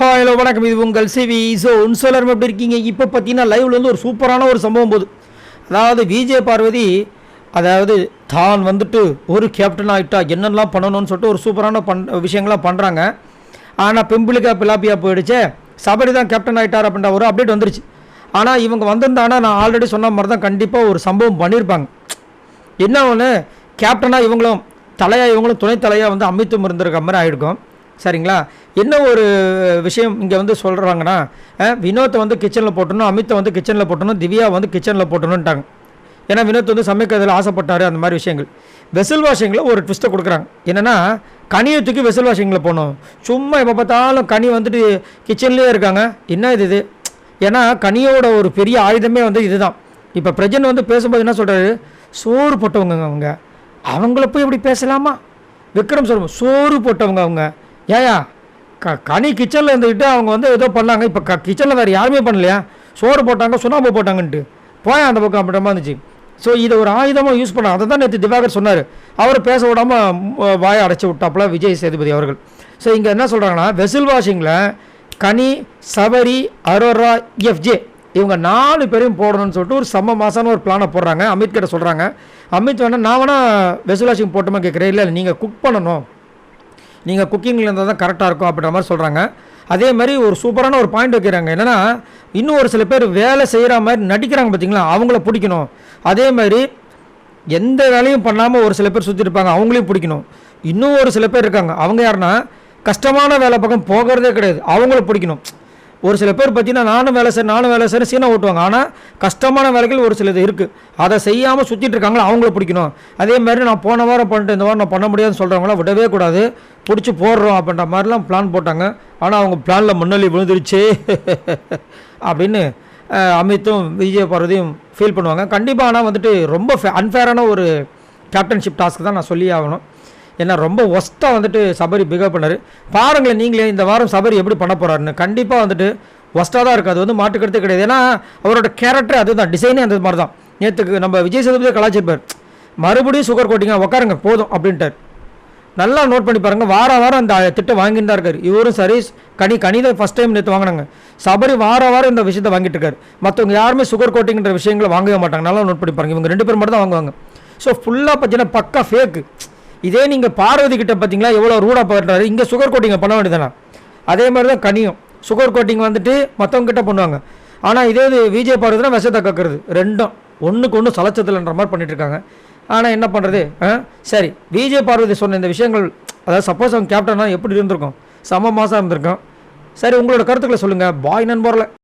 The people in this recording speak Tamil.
ஹலோ வணக்கம், இது உங்கள் சிவி. ஸோ உன்சோலர் எப்படி இருக்கீங்க? இப்போ பார்த்தீங்கன்னா லைவ்ல வந்து ஒரு சூப்பரான ஒரு சம்பவம் போகுது. அதாவது விஜய் பார்வதி தான் வந்துட்டு ஒரு கேப்டன் ஆகிட்டா என்னெல்லாம் பண்ணணும்னு சொல்லிட்டு ஒரு சூப்பரான விஷயங்கள்லாம் பண்ணுறாங்க. ஆனால் பெம்பிளிக்கா பிலாப்பியா போயிடுச்சே, சபரி தான் கேப்டன் ஆகிட்டார் அப்படின்ற ஒரு அப்டேட் வந்துருச்சு. ஆனால் இவங்க வந்திருந்தாங்கன்னா நான் ஆல்ரெடி சொன்ன மாதிரி தான் கண்டிப்பாக ஒரு சம்பவம் பண்ணியிருப்பாங்க. என்ன ஒன்று, கேப்டனாக இவங்களும் தலையாக இவங்களும் துணை தலையாக வந்து அமித்தும் இருந்திருக்க மாதிரி ஆகிருக்கும். சரிங்களா? என்ன ஒரு விஷயம் இங்கே வந்து சொல்கிறாங்கன்னா, வினோத்தை வந்து கிச்சனில் போட்டணும், அமித்தை வந்து கிச்சனில் போட்டணும், திவ்யா வந்து கிச்சனில் போட்டணுன்ட்டாங்க. ஏன்னா வினோத் வந்து சமைக்கிறதுல ஆசைப்பட்டார். அந்த மாதிரி விஷயங்கள் வெசல் வாஷிங்கில் ஒரு ட்விஸ்ட்டை கொடுக்குறாங்க. என்னென்னா, கனியை தூக்கி வெசல் வாஷிங்கில் போகணும். சும்மா எப்போ பார்த்தாலும் கனி வந்துட்டு கிச்சன்லேயே இருக்காங்க. என்ன இது? ஏன்னா கனியோட ஒரு பெரிய ஆயுதமே வந்து இதுதான். இப்போ பிரஜன் வந்து பேசும்போது என்ன சொல்கிறாரு, சோறு போட்டவங்க அவங்கள போய் எப்படி பேசலாமா? விக்ரம் சொல்லுவோம், சோறு போட்டவங்க அவங்க. ஏயா கனி கிச்சனில் இருந்துக்கிட்டு அவங்க வந்து ஏதோ பண்ணாங்க. இப்போ கிச்சனில் வேறு யாருமே பண்ணலையா? சோறு போட்டாங்க, சுண்ணாம்பு போட்டாங்கன்ட்டு போய் அந்த பக்கம் அப்படின்ற மாதிரி இருந்துச்சு. ஸோ இதை ஒரு ஆயுதமாக யூஸ் பண்ண, அதை தான் நேற்று திவாகர் சொன்னார். அவர் பேச விடாமல் வாயை அடைச்சி விட்டாப்புல விஜய் சேதுபதி அவர்கள். ஸோ இங்கே என்ன சொல்கிறாங்கன்னா, வெசில் வாஷிங்கில் கனி, சபரி, அரோரா, எஃப்ஜே இவங்க 4 பேரையும் போடணும்னு சொல்லிட்டு ஒரு செம்ம மாசான ஒரு பிளானை போடுறாங்க. அமித் கிட்ட சொல்கிறாங்க. அமித் வேணா நான் வேணா வெசில் வாஷிங் போட்டோமா கேட்குறேன். இல்லை நீங்கள் குக் பண்ணணும், நீங்கள் குக்கிங்கில் இருந்தால் தான் கரெக்டாக இருக்கும் அப்படின்ற மாதிரி சொல்கிறாங்க. அதே மாதிரி ஒரு சூப்பரான ஒரு பாயிண்ட் வைக்கிறாங்க. என்னென்னா, இன்னும் ஒரு சில பேர் வேலை செய்கிற மாதிரி நடிக்கிறாங்க பார்த்தீங்களா, அவங்கள பிடிக்கணும். அதே மாதிரி எந்த வேலையும் பண்ணாமல் ஒரு சில பேர் சுற்றி இருப்பாங்க, அவங்களையும் பிடிக்கணும். இன்னும் ஒரு சில பேர் இருக்காங்க, அவங்க யாருன்னா கஷ்டமான வேலை பக்கம் போகிறதே கிடையாது, அவங்கள பிடிக்கணும். ஒரு சில பேர் பார்த்தீங்கன்னா நானும் வேலை செய்கிறேன் சீனை ஓட்டுவாங்க. ஆனால் கஷ்டமான வேலைகள் ஒரு சிலது இருக்குது, அதை செய்யாமல் சுற்றிட்டு இருக்காங்களோ அவங்கள பிடிக்கணும். அதே மாதிரி நான் போன வாரம் பண்ணிட்டு இந்த வாரம் நான் பண்ண முடியாதுன்னு சொல்கிறவங்களாம் விடவே கூடாது, பிடிச்சி போடுறோம் அப்படின்ற மாதிரிலாம் பிளான் போட்டாங்க. ஆனால் அவங்க பிளானில் முன்னள்ளி விழுந்துருச்சு அப்படின்னு அமித்தும் விஜய் பார்வதியும் ஃபீல் பண்ணுவாங்க கண்டிப்பாக. ஆனால் வந்துட்டு ரொம்ப அன்ஃபேரான ஒரு கேப்டன்ஷிப் டாஸ்க் தான் நான் சொல்லி ஆகணும். ஏன்னா ரொம்ப ஒஸ்ட்டாக வந்துட்டு சபரி பிகேவ் பண்ணார். பாருங்களேன் நீங்களே இந்த வாரம் சபரி எப்படி பண்ண போகிறாருன்னு. கண்டிப்பாக வந்துட்டு ஒஸ்ட்டாக தான் இருக்குது, அது வந்து மாட்டுக்கிறதே கிடையாது. ஏன்னா அவரோட கேரக்டர் அதுதான், டிசைனே அந்த மாதிரி தான். நேற்றுக்கு நம்ம விஜய் சேதுபதியை கலாச்சிருப்பார், மறுபடியும் சுகர் கோட்டிங்க உட்காருங்க போதும் அப்படின்ட்டார். நல்லா நோட் பண்ணி பாருங்கள், வாரம் அந்த திட்டம் வாங்கிட்டு தான் இருக்கார். இவரும் சரி, கனி தான் ஃபஸ்ட் டைம் நேற்று வாங்கினாங்க. சபரி வாரம் இந்த விஷயத்தை வாங்கிட்டு இருக்காரு. மற்றவங்க யாருமே சுகர் கோட்டிங்கிற விஷயங்களை வாங்கவே மாட்டாங்க. நல்லா நோட் பண்ணி பாருங்கள், இவங்க 2 பேர் மட்டும் தான் வாங்குவாங்க. ஸோ ஃபுல்லாக பார்த்தீங்கன்னா பக்கா ஃபேக்கு. இதே நீங்கள் பார்வதி கிட்ட பார்த்தீங்களா எவ்வளோ ரூடாக பண்ணுறாரு, இங்கே சுகர் கோட்டிங்கை பண்ண வேண்டியதானே. அதே மாதிரி தான் கனியும் சுகர் கோட்டிங் வந்துட்டு மற்றவங்க கிட்ட பண்ணுவாங்க. ஆனால் இதே விஜய் பார்வதினா விஷத்தை கக்குறது, ரெண்டும் ஒன்றுக்கு ஒன்று சலச்சதில்ன்ற மாதிரி பண்ணிட்டு இருக்காங்க. ஆனால் என்ன பண்ணுறது? சரி, விஜய் பார்வதி சொன்ன இந்த விஷயங்கள், அதாவது சப்போஸ் அவங்க கேப்டனா எப்படி இருந்திருக்கும், செம மாதம் இருந்திருக்கும். சரி, உங்களோட கருத்துக்களை சொல்லுங்கள். பாய் நண்பர்ல.